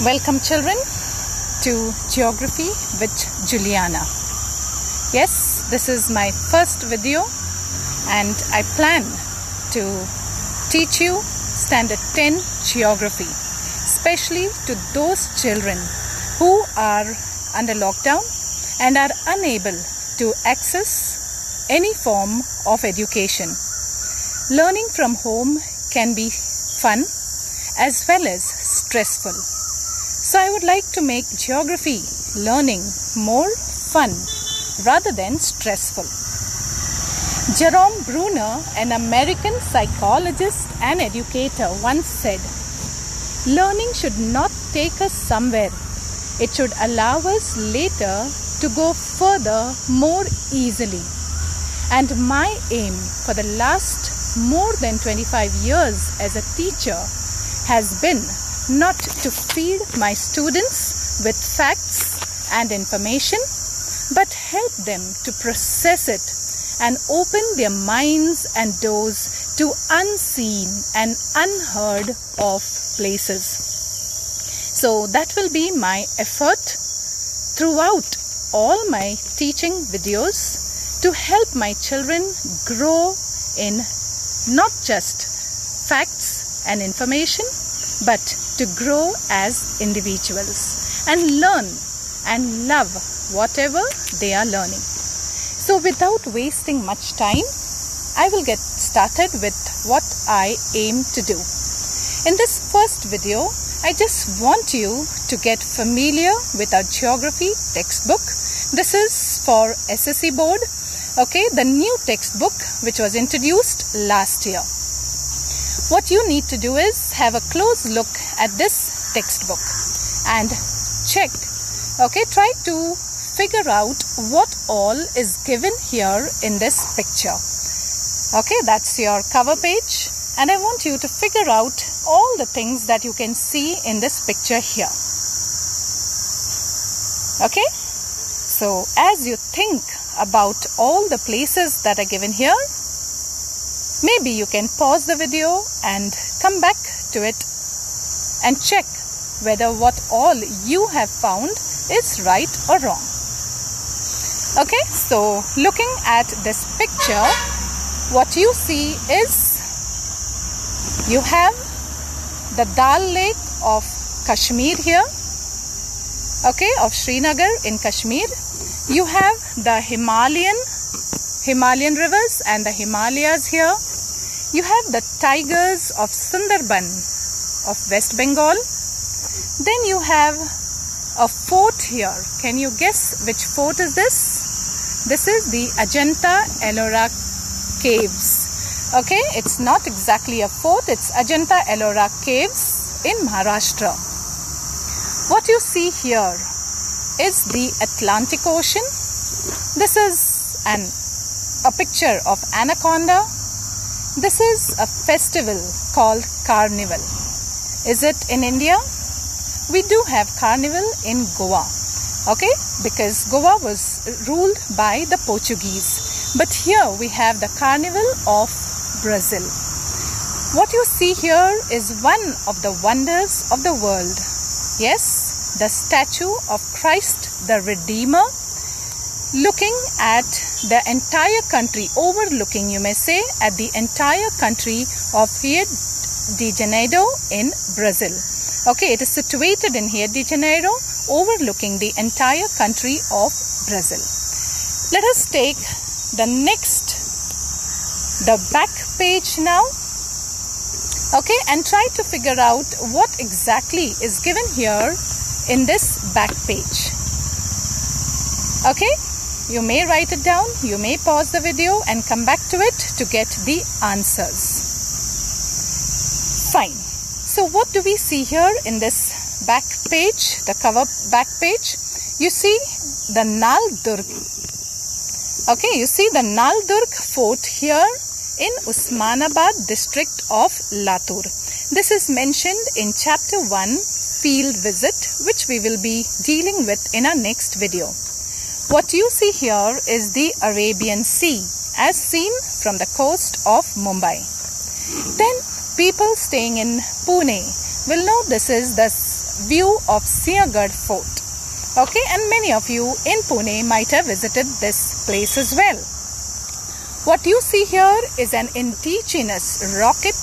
Welcome children to Geography with Juliana. Yes, this is my first video and I plan to teach you Standard 10 Geography, especially to those children who are under lockdown and are unable to access any form of education. Learning from home can be fun as well as stressful. So I would like to make geography learning more fun rather than stressful. Jerome Bruner, an American psychologist and educator, once said, "Learning should not take us somewhere. It should allow us later to go further more easily." And my aim for the last more than 25 years as a teacher has been not to feed my students with facts and information, but help them to process it and open their minds and doors to unseen and unheard of places. So that will be my effort throughout all my teaching videos to help my children grow in not just facts and information, but to grow as individuals and learn and love whatever they are learning. So without wasting much time, I will get started with what I aim to do. In this first video, I just want you to get familiar with our geography textbook. This is for S.S.C.board, the new textbook which was introduced last year. What you need to do is have a close look at this textbook and check, try to figure out what all is given here in this picture. That's your cover page, and I want you to figure out all the things that you can see in this picture here. So as you think about all the places that are given here, maybe you can pause the video and come back to it and check whether what all you have found is right or wrong. So looking at this picture, what you see is you have the Dal Lake of Kashmir here, of Srinagar in Kashmir. You have the Himalayan rivers and the Himalayas here. You have the tigers of Sundarban of West Bengal. Then you have a fort here. Can you guess which fort is this? This is the Ajanta-Ellora caves. It's not exactly a fort, it's Ajanta-Ellora caves in Maharashtra. What you see here is the Atlantic Ocean. This is a picture of anaconda. This is a festival called Carnival. Is it in India? We do have Carnival in Goa, because Goa was ruled by the Portuguese. But here we have the Carnival of Brazil. What you see here is one of the wonders of the world. Yes, the statue of Christ the Redeemer, looking at the entire country, overlooking, you may say, at the entire country of Rio de Janeiro in Brazil. It is situated in Rio de Janeiro, overlooking the entire country of Brazil. Let us take the back page now, and try to figure out what exactly is given here in this back page. You may write it down, you may pause the video and come back to it to get the answers. Fine. So what do we see here in this back page, the cover back page? You see the Nal Durg. You see the Nal Durg fort here in Usmanabad district of Latur. This is mentioned in chapter 1, field visit, which we will be dealing with in our next video. What you see here is the Arabian Sea as seen from the coast of Mumbai. Then people staying in Pune, will know this is the view of Siaghad Fort. Okay, and many of you in Pune might have visited this place as well. What you see here is an indigenous rocket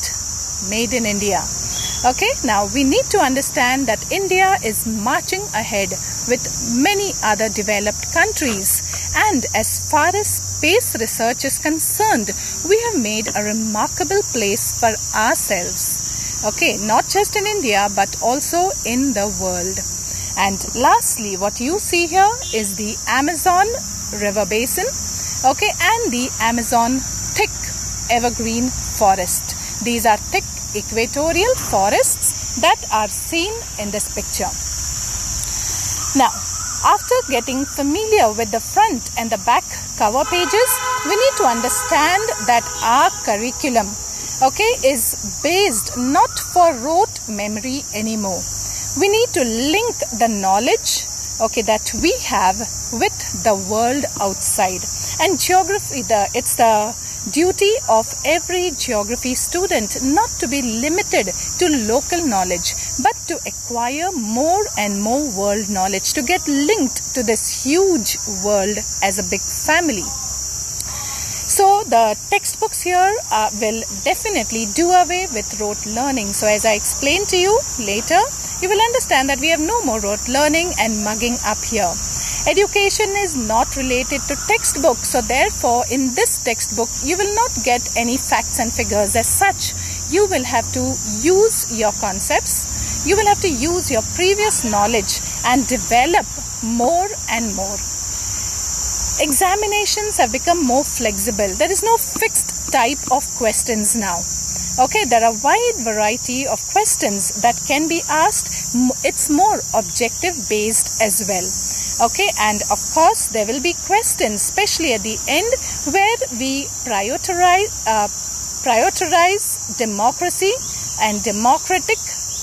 made in India. Okay, now we need to understand that India is marching ahead with many other developed countries, and as far as space research is concerned, we have made a remarkable place for ourselves. Okay, not just in India but also in the world. And lastly, what you see here is the Amazon river basin, okay, and the Amazon thick evergreen forest. These are thick equatorial forests that are seen in this picture. Now, after getting familiar with the front and the back cover pages, we need to understand that our curriculum, okay, is based not for rote memory anymore. We need to link the knowledge, okay, that we have with the world outside. And geography, it's the duty of every geography student not to be limited to local knowledge, but to acquire more and more world knowledge, to get linked to this huge world as a big family. So the textbooks here will definitely do away with rote learning. So as I explain to you later, you will understand that we have no more rote learning and mugging up here. Education is not related to textbooks, so therefore in this textbook you will not get any facts and figures as such. You will have to use your concepts, you will have to use your previous knowledge and develop more and more. Examinations have become more flexible. There is no fixed type of questions now. Okay, there are a wide variety of questions that can be asked. It's more objective based as well. Okay, and of course there will be questions, especially at the end, where we prioritize democracy and democratic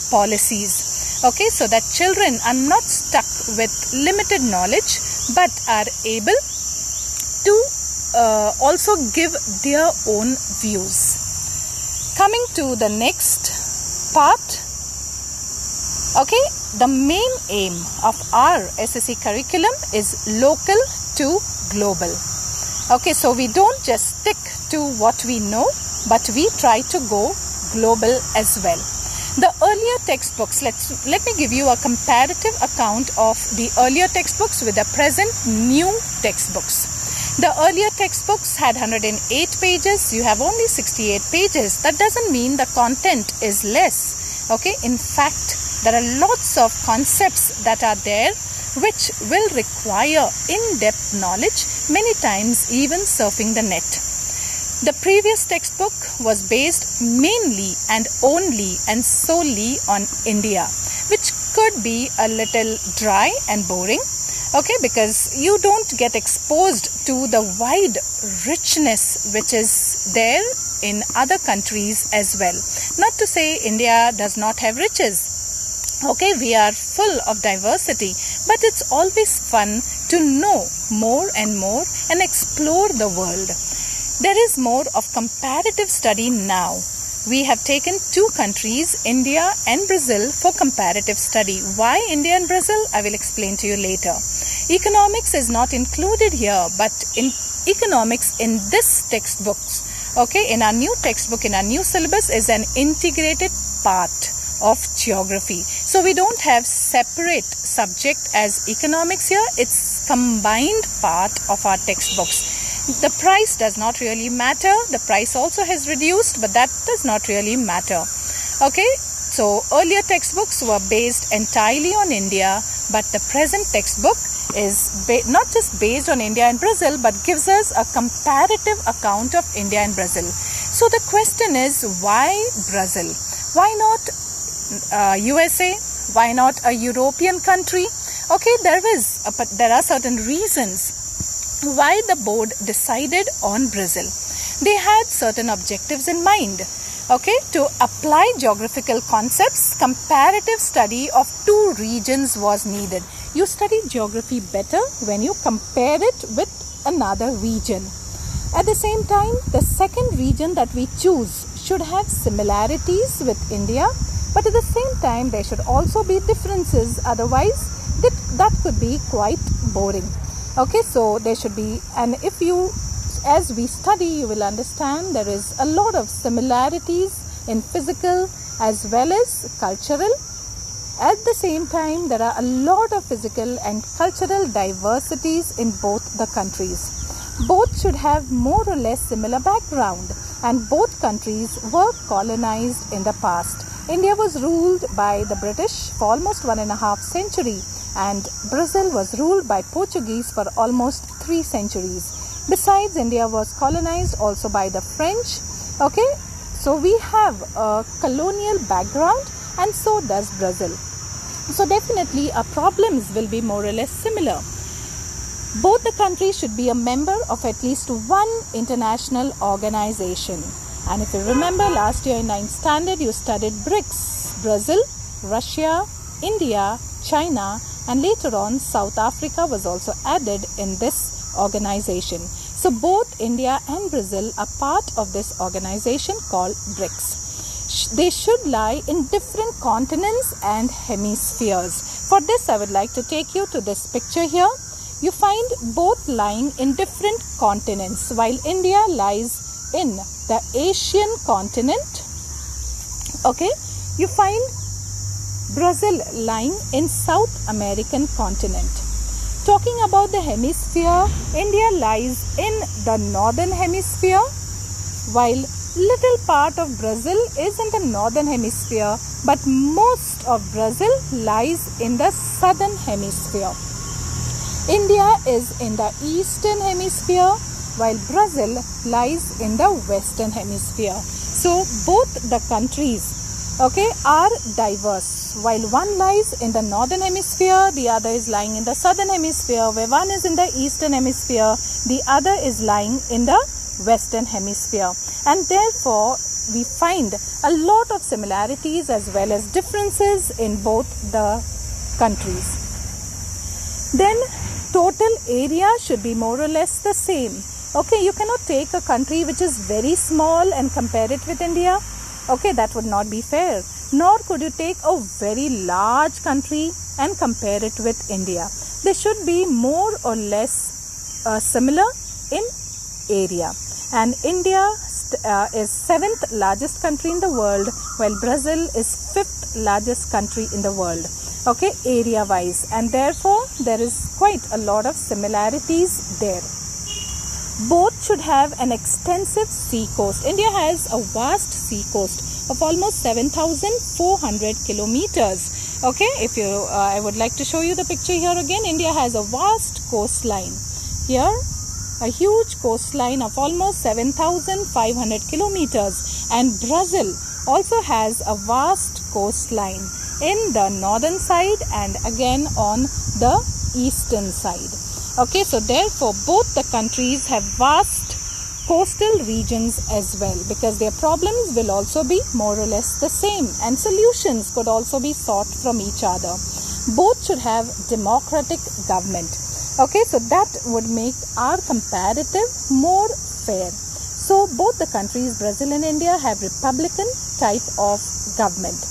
policies. Okay, so that children are not stuck with limited knowledge but are able to also give their own views. Coming to the next part, okay, the main aim of our SSC curriculum is local to global. Okay, so we don't just stick to what we know, but we try to go global as well. The earlier textbooks, let me give you a comparative account of the earlier textbooks with the present new textbooks. The earlier textbooks had 108 pages, you have only 68 pages. That doesn't mean the content is less. Okay, in fact, there are lots of concepts that are there which will require in-depth knowledge, many times even surfing the net. The previous textbook was based mainly and only and solely on India, which could be a little dry and boring. Okay, because you don't get exposed to the wide richness which is there in other countries as well. Not to say India does not have riches. Okay, we are full of diversity, but it's always fun to know more and more and explore the world. There is more of comparative study now. We have taken two countries, India and Brazil, for comparative study. Why India and Brazil? I will explain to you later. Economics is not included here, but in economics in this textbooks, okay, in our new textbook, in our new syllabus, is an integrated part of geography. So we don't have separate subject as economics here. It's combined part of our textbooks. The price does not really matter. The price also has reduced, but that does not really matter. Okay, so earlier textbooks were based entirely on India, but the present textbook is not just based on India and Brazil, but gives us a comparative account of India and Brazil. So the question is, why Brazil? Why not USA? Why not a European country? Okay, there are certain reasons why the board decided on Brazil. They had certain objectives in mind. Okay, to apply geographical concepts, comparative study of two regions was needed. You study geography better when you compare it with another region. At the same time, the second region that we choose should have similarities with India, But at the same time, there should also be differences. Otherwise, that could be quite boring. Okay, so there should be, and if you, as we study, you will understand there is a lot of similarities in physical as well as cultural. At the same time, there are a lot of physical and cultural diversities in both the countries. Both should have more or less similar background, and both countries were colonized in the past. India was ruled by the British for almost 1.5 centuries, and Brazil was ruled by Portuguese for almost 3 centuries. Besides, India was colonized also by the French. Okay, so we have a colonial background, and so does Brazil. So definitely our problems will be more or less similar. Both the countries should be a member of at least one international organization. And if you remember, last year in 9th standard you studied BRICS: Brazil, Russia, India, China, and later on South Africa was also added in this organization. So both India and Brazil are part of this organization called BRICS. They should lie in different continents and hemispheres. For this, I would like to take you to this picture here. You find both lying in different continents. While India lies in the Asian continent, okay, you find Brazil lying in South American continent. Talking about the hemisphere, India lies in the northern hemisphere, while little part of Brazil is in the northern hemisphere, but most of Brazil lies in the southern hemisphere. India is in the eastern hemisphere, while Brazil lies in the western hemisphere. So both the countries, okay, are diverse. While one lies in the northern hemisphere, the other is lying in the southern hemisphere. Where one is in the eastern hemisphere, the other is lying in the western hemisphere. And therefore, we find a lot of similarities as well as differences in both the countries. Then, total area should be more or less the same. Okay, you cannot take a country which is very small and compare it with India. Okay, that would not be fair. Nor could you take a very large country and compare it with India. They should be more or less similar in area. And India is 7th largest country in the world, while Brazil is 5th largest country in the world. Okay, area wise, and therefore there is quite a lot of similarities there. Both should have an extensive sea coast. India has a vast sea coast of almost 7,400 kilometers. Okay, if you, I would like to show you the picture here again. India has a vast coastline. Here, a huge coastline of almost 7,500 kilometers, and Brazil also has a vast coastline in the northern side and again on the eastern side. Okay, so therefore both the countries have vast coastal regions as well, because their problems will also be more or less the same, and solutions could also be sought from each other. Both should have democratic government. Okay, so that would make our comparative more fair. So both the countries, Brazil and India, have republican type of government.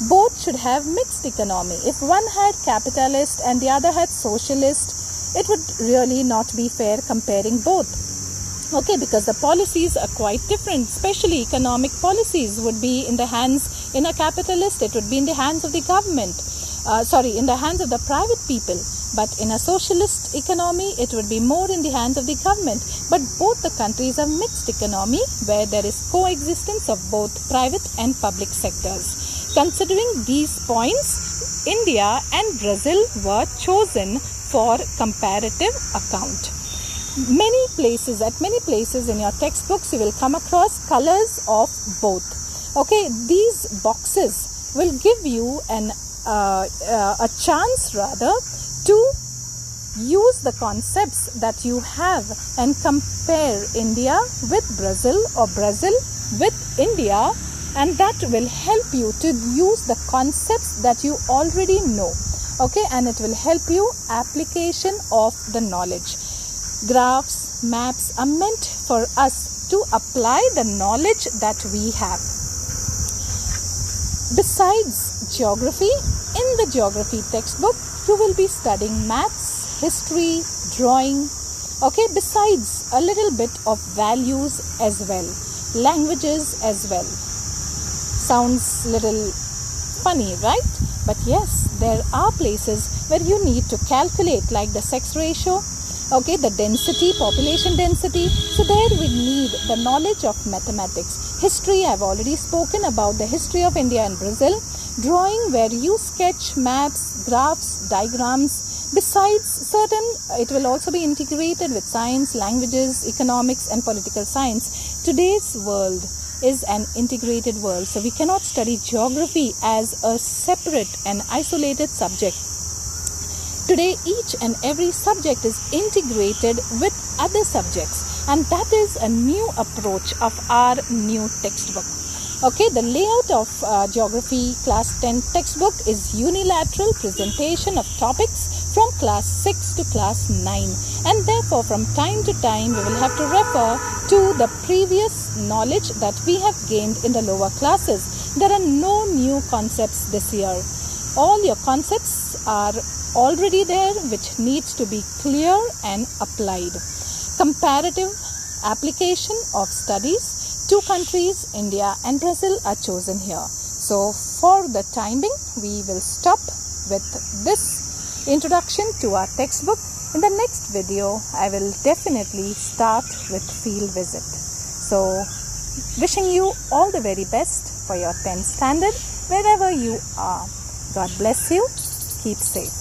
Both should have mixed economy. If one had capitalist and the other had socialist, it would really not be fair comparing both. Okay, because the policies are quite different. Especially economic policies would be in the hands, in a capitalist, it would be in the hands of the government. In the hands of the private people. But in a socialist economy, it would be more in the hands of the government. But both the countries have mixed economy, where there is coexistence of both private and public sectors. Considering these points, India and Brazil were chosen for comparative account. At many places in your textbooks, you will come across colors of both. Okay, these boxes will give you a chance rather to use the concepts that you have and compare India with Brazil or Brazil with India, and that will help you to use the concepts that you already know. Okay, and it will help you application of the knowledge. Graphs, maps are meant for us to apply the knowledge that we have. Besides geography, in the geography textbook, you will be studying maths, history, drawing, okay, besides a little bit of values as well, languages as well. Sounds little funny, right? But yes, there are places where you need to calculate, like the sex ratio, okay, the density, population density. So there we need the knowledge of mathematics. History, I've already spoken about the history of India and Brazil. Drawing, where you sketch maps, graphs, diagrams. Besides certain, it will also be integrated with science, languages, economics and political science. Today's world is an integrated world, so we cannot study geography as a separate and isolated subject. Today, each and every subject is integrated with other subjects, and that is a new approach of our new textbook. Okay, the layout of Geography Class 10 textbook is unilateral presentation of topics from Class 6 to Class 9, and therefore from time to time we will have to refer to the previous knowledge that we have gained in the lower classes. There are no new concepts this year. All your concepts are already there, which needs to be clear and applied. Comparative application of studies. 2 countries, India and Brazil, are chosen here. So for the time being, we will stop with this introduction to our textbook. In the next video, I will definitely start with field visit. So wishing you all the very best for your 10th standard, wherever you are. God bless you. Keep safe.